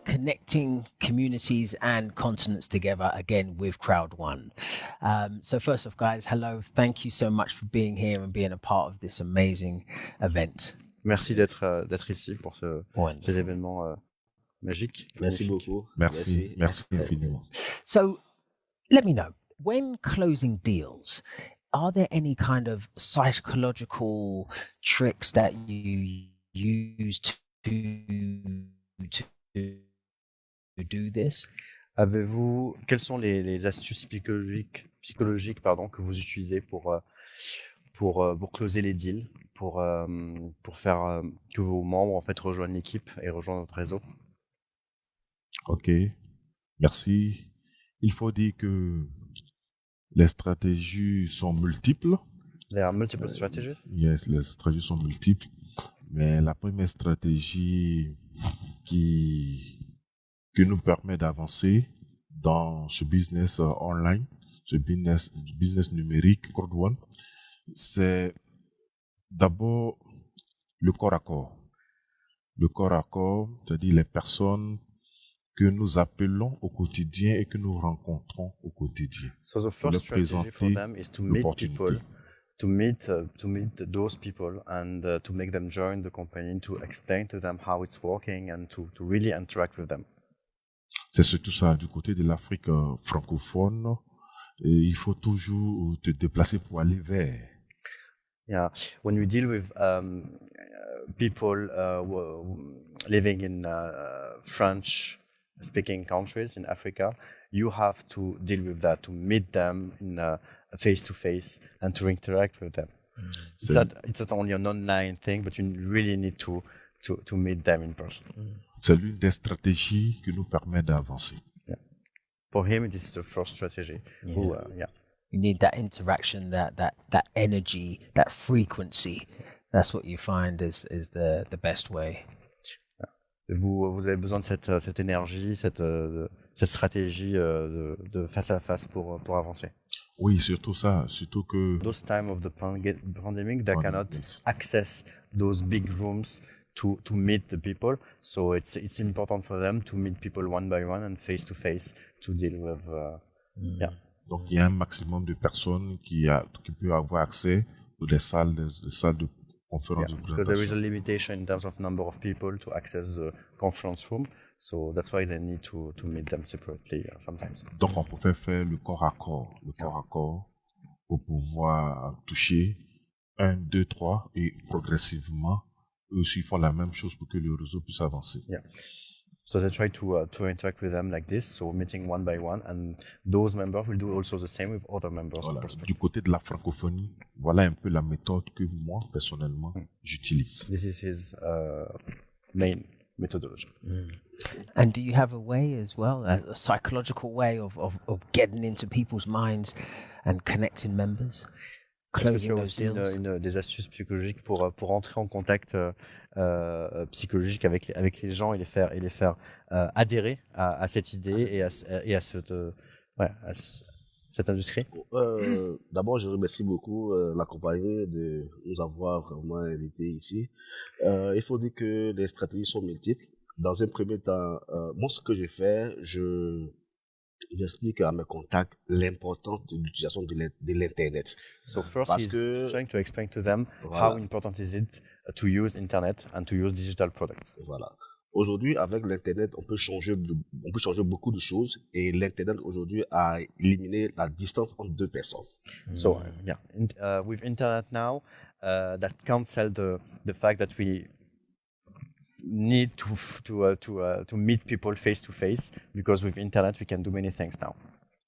about connecting communities and continents together again with Crowd One. So first off, guys, hello. Thank you so much for being here and being a part of this amazing event. Merci d'être ici pour ces événements magiques. Merci beaucoup. Merci infiniment. So let me know, when closing deals, are there any kind of psychological tricks that you use to do this? Quelles sont les astuces psychologiques que vous utilisez pour closer les deals, pour faire que vos membres en fait rejoignent l'équipe et rejoignent notre réseau? Ok, merci. Il faut dire que les stratégies sont multiples. There are multiple strategies. Yes, les stratégies sont multiples. Mais la première stratégie qui nous permet d'avancer dans ce business online, ce business numérique, Crowd One, c'est d'abord le corps à corps. Le corps à corps, c'est-à-dire les personnes que nous appelons au quotidien et que nous rencontrons au quotidien. So the first strategy for them is to meet people, to meet those people and to make them join the company, to explain to them how it's working and to really interact with them. C'est surtout ça, du côté de l'Afrique francophone, et il faut toujours te déplacer pour aller vers. Yeah, when we deal with people living in French-speaking countries in Africa, you have to deal with that, to meet them in face-to-face and to interact with them. It's not only an online thing, but you really need to meet them in person. C'est l'une des stratégies qui nous permet d'avancer. Yeah. For him, this is the first strategy. Yeah. You need that interaction, that energy, that frequency. That's what you find is the best way. Vous avez besoin de cette énergie, cette stratégie de face à face pour avancer. Oui, surtout ça, surtout que those time of the pandemic, they cannot access those big rooms to meet the people. So it's important for them to meet people one by one and face to face to deal with. Donc il y a un maximum de personnes qui peuvent avoir accès aux des salles de conférence de présentation. Because there is a limitation in terms of number of people to access the conference room. So that's why they need to meet them separately sometimes. Donc on peut faire le corps à corps, pour pouvoir toucher 1, 2, 3 et progressivement eux aussi font la même chose pour que le réseau puisse avancer. Yeah. So they try to interact with them like this, so meeting one by one, and those members will do also the same with other members. Voilà. Du côté de la francophonie, voilà un peu la méthode que moi personnellement j'utilise. This is his main methodology. And do you have a way as well, a psychological way of getting into people's minds and connecting members, closing those deals? Des astuces psychologiques pour entrer en contact psychologique avec les gens et les faire adhérer à cette idée et à cette industrie. D'abord, je remercie beaucoup la compagnie de nous avoir vraiment invités ici. Il faut dire que les stratégies sont multiples. Dans un premier temps, moi, ce que j'ai fait, j'explique à mes contacts l'importance de l'utilisation de l'Internet. So first, he's trying to explain to them how important is it to use Internet and to use digital products. Voilà. Aujourd'hui, avec l'Internet, on peut changer beaucoup de choses et l'Internet aujourd'hui a éliminé la distance entre deux personnes. So with Internet now, that cancel the fact that we need to meet people face to face, because with Internet we can do many things now.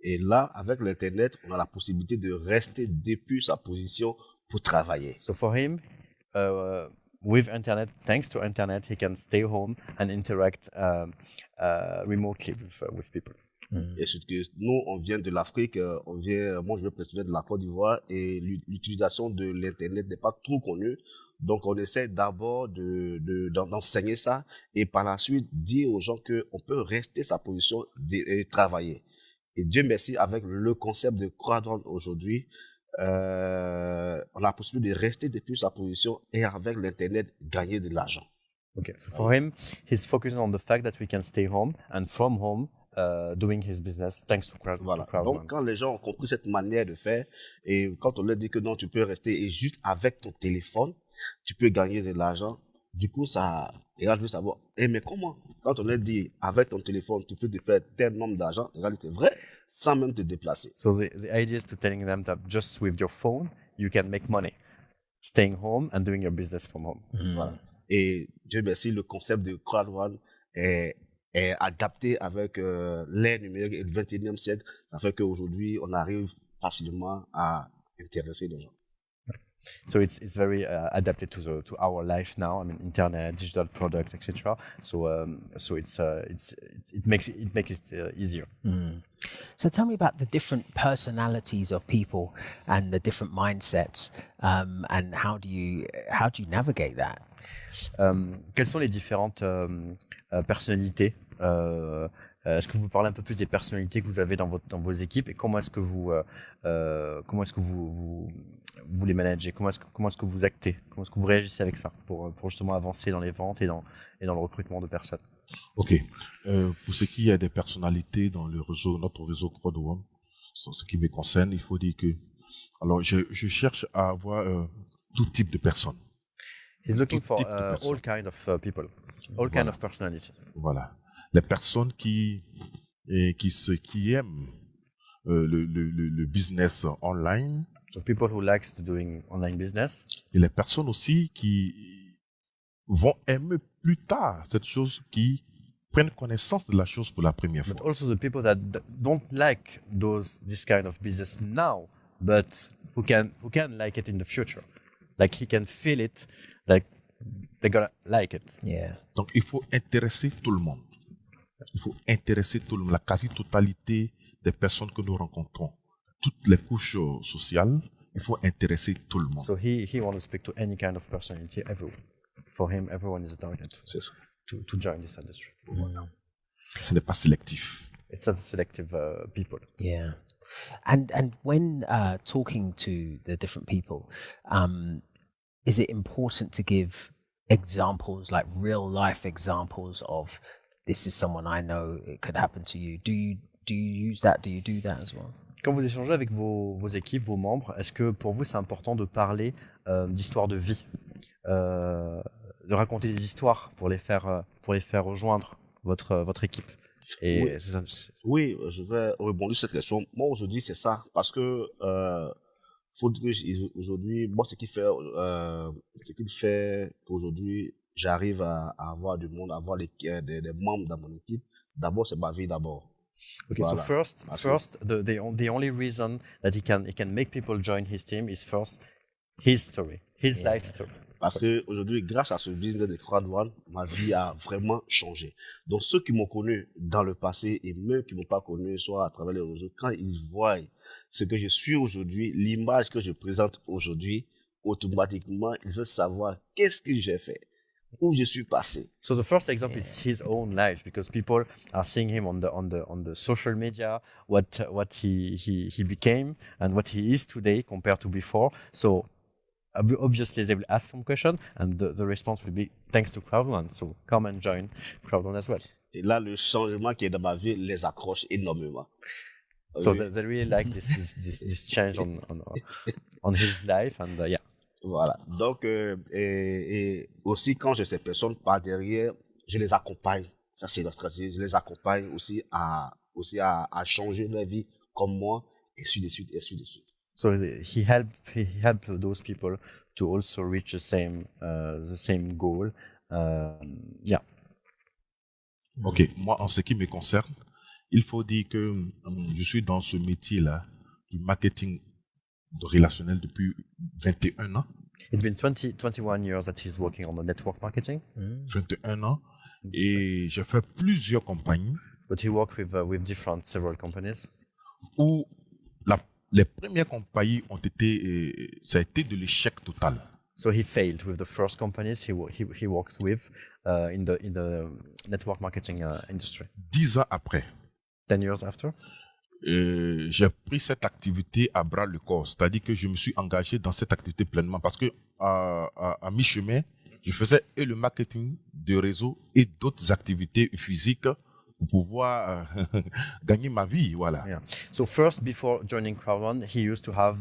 Et là, avec l'Internet, on a la possibilité de rester depuis sa position pour travailler. So for him, with Internet, thanks to Internet, he can stay home and interact remotely with people. Et surtout que nous, on vient de l'Afrique, moi je veux préciser de la Côte d'Ivoire, et l'utilisation de l'Internet n'est pas trop connue. Donc, on essaie d'abord d'enseigner ça et par la suite dire aux gens qu'on peut rester sa position et travailler. Et Dieu merci, avec le concept de Crowd One aujourd'hui, on a la possibilité de rester depuis sa position et avec l'Internet, gagner de l'argent. Okay, so for him, he's focusing on the fact that we can stay home and from home doing his business thanks to Voilà. Crowd Donc, One. quand les gens ont compris cette manière de faire, et quand on leur dit que non, tu peux rester et juste avec ton téléphone, tu peux gagner de l'argent, du coup, ça, les gars veulent savoir, mais comment? Quand on leur dit, avec ton téléphone, tu peux te faire tel nombre d'argent, les gars disent, c'est vrai, sans même te déplacer. So the idea is to telling them that just with your phone, you can make money, staying home and doing your business from home. Voilà. Et Dieu merci, le concept de Crowd One est adapté avec l'ère numérique et le 21e siècle. Ça fait qu'aujourd'hui, on arrive facilement à intéresser les gens. So it's very adapted to our life now. I mean, internet, digital products, etc. So it makes it easier. So tell me about the different personalities of people and the different mindsets, and how do you navigate that? Quelles sont les différentes personnalités? Est-ce que vous parlez un peu plus des personnalités que vous avez dans vos équipes et comment est-ce que vous les managez? Comment est-ce que vous actez? Comment est-ce que vous réagissez avec ça pour justement avancer dans les ventes et dans le recrutement de personnes? Ok. Pour ce qui est des personnalités dans le réseau, notre réseau Crowd One, ce qui me concerne, il faut dire que, alors, je cherche à avoir tout type de personnes. He's looking for type de personnes. all kind of people, all kind of personalities. Voilà. Les personnes qui aiment le business online. So people who likes to doing online business. Et les personnes aussi qui vont aimer plus tard cette chose, qui prennent connaissance de la chose pour la première But fois. also the people that don't like this kind of business now, but who can like it in the future. Like he can feel it, like they're gonna like it. Yeah. Donc, il faut intéresser tout le monde. Il faut intéresser tout le monde, la quasi-totalité des personnes que nous rencontrons. Toutes les couches sociales, il faut intéresser tout le monde. So he wants to speak to any kind of personality, everyone. For him, everyone is a target C'est ça. to join this industry. Ce n'est pas sélectif. It's not selective people. Yeah. And when talking to the different people, is it important to give examples, like real life examples of this is someone I know, it could happen to you? Do you use that? Do you do that as well? Quand vous échangez avec vos équipes, vos membres, est-ce que pour vous c'est important de parler d'histoires de vie, de raconter des histoires pour les faire rejoindre votre équipe? Et Oui. c'est ça. Oui, je vais rebondir sur cette question. Moi, aujourd'hui, c'est ça. Parce que, aujourd'hui, moi, ce qui fait qu'aujourd'hui, j'arrive à avoir du monde, à avoir des membres dans mon équipe. D'abord, c'est ma vie d'abord. Okay, Voilà. so first, the only reason that he can make people join his team is first his story, his life story. Parce que aujourd'hui, grâce à ce business de Crowd One, ma vie a vraiment changé. Donc, ceux qui m'ont connu dans le passé et même qui m'ont pas connu, soit à travers les réseaux, quand ils voient ce que je suis aujourd'hui, l'image que je présente aujourd'hui, automatiquement, ils veulent savoir qu'est-ce que j'ai fait, où je suis passé. So the first example is his own life because people are seeing him on the social media, what he became and what he is today compared to before. So obviously they will ask some question and the response will be thanks to Crowd One. So come and join Crowd One as well. Et là, le changement qui est dans ma vie les accroche énormément. So Oui. they really like this change on his life and yeah. Voilà. Donc, et aussi, quand j'ai ces personnes par derrière, je les accompagne. Ça, c'est la stratégie. Je les accompagne aussi à changer leur vie comme moi, et ainsi de suite, et ainsi de suite. So he helped those people to also reach the same goal. Yeah. Ok, moi, en ce qui me concerne, il faut dire que je suis dans ce métier-là du marketing relationnel depuis 21 ans. It's been 21 years that he's working on the network marketing. 21 ans. Et j'ai fait plusieurs compagnies But he worked with several companies. où les premières compagnies ça a été de l'échec total. So he failed with the first companies he worked with in the network marketing industry. 10 ans après, 10 years after, j'ai pris cette activité à bras le corps. C'est-à-dire que je me suis engagé dans cette activité pleinement parce que à mi-chemin, je faisais et le marketing de réseau et d'autres activités physiques pour pouvoir gagner ma vie, voilà. Yeah. So first, before joining Crowd1, he used to have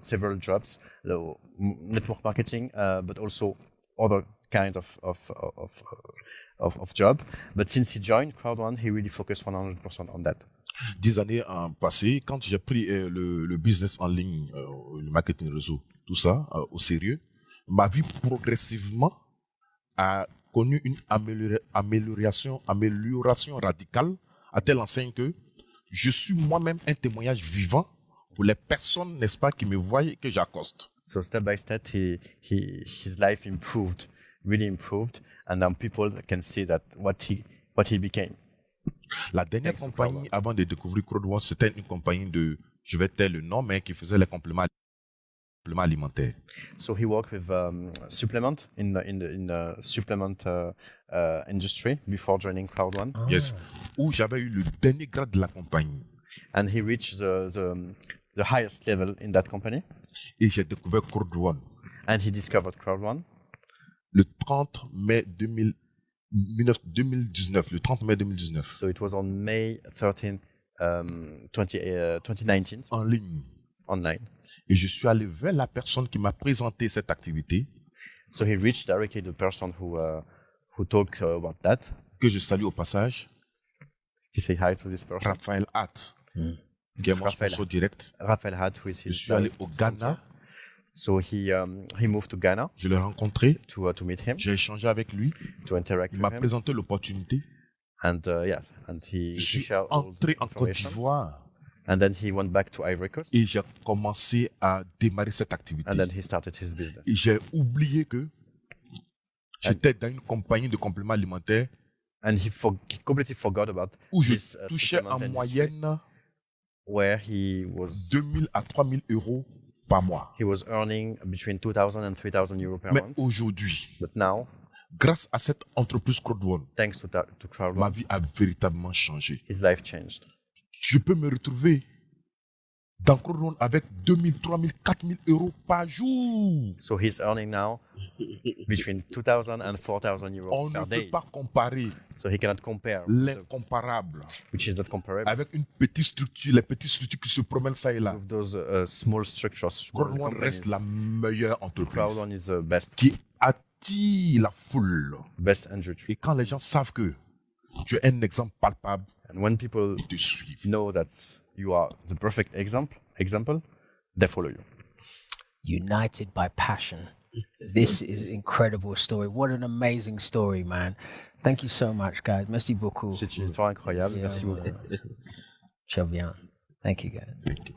several jobs, network marketing, but also other kinds of job. But since he joined Crowd1, he really focused 100% on that. 10 années en passé, quand j'ai pris le business en ligne, le marketing réseau, tout ça au sérieux, ma vie progressivement a connu une amélioration radicale à telle enseigne que je suis moi-même un témoignage vivant pour les personnes, n'est-ce pas, qui me voient et que j'accoste. So step by step, his life improved, really improved, and now people can see that what he became. La dernière compagnie avant de découvrir Crowd1, c'était une compagnie de, je vais taire le nom, mais qui faisait les compléments alimentaires. So he worked with supplement in the supplement industry before joining Crowd1. Yes, où j'avais eu le dernier grade de la compagnie. And he reached the highest level in that company. Et j'ai découvert Crowd1. And he discovered Crowd1. Le 30 mai 2019, le 30 mai 2019. So it was on May 13, 2019. En ligne. Online. Et je suis allé vers la personne qui m'a présenté cette activité. So he reached directly the person who talked about that. Que je salue au passage. He said hi to this person. Raphaël Hatt, qui est mon sponsor direct. Raphaël Hatt, who is his. Je suis allé au Ghana. So he moved to Ghana. Je l'ai rencontré. To meet him. J'ai échangé avec lui. To interact Il with m'a him. présenté l'opportunité. And yes, and je suis entré en Côte d'Ivoire. And then he went back to Ivory Coast. Et j'ai commencé à démarrer cette activité. And then he started his business. Et j'ai oublié que j'étais dans une compagnie de compléments alimentaires. And he completely forgot about où je this, touchais en moyenne where he was 2000 à 3000 euros par mois. He was earning between 2,000 and 3,000 euros per Mais month. aujourd'hui, But now, grâce à cette entreprise Crowd1, thanks to Crowd1, ma vie a véritablement changé. His life changed. Je peux me retrouver dans Crowd1 avec 2000, 3000, 4000 euros par jour. So he's earning now between 2,000 and 4,000 euros On per ne day. peut pas comparer So he cannot compare l'incomparable which is not comparable avec une petite structure, les petites structures qui se promènent ça et là. with those small structures. Small Crowd1 reste companies. la meilleure entreprise Crowd1 is the best, qui attire la foule. best industry. Et quand les gens savent que tu es un exemple palpable, And when people ils te suivent. know that you are the perfect example, they follow you. United by passion. This is an incredible story. What an amazing story, man. Thank you so much, guys. Merci beaucoup. C'est une histoire incroyable. Yeah, Merci beaucoup. Très bien. Thank you, guys. Thank you.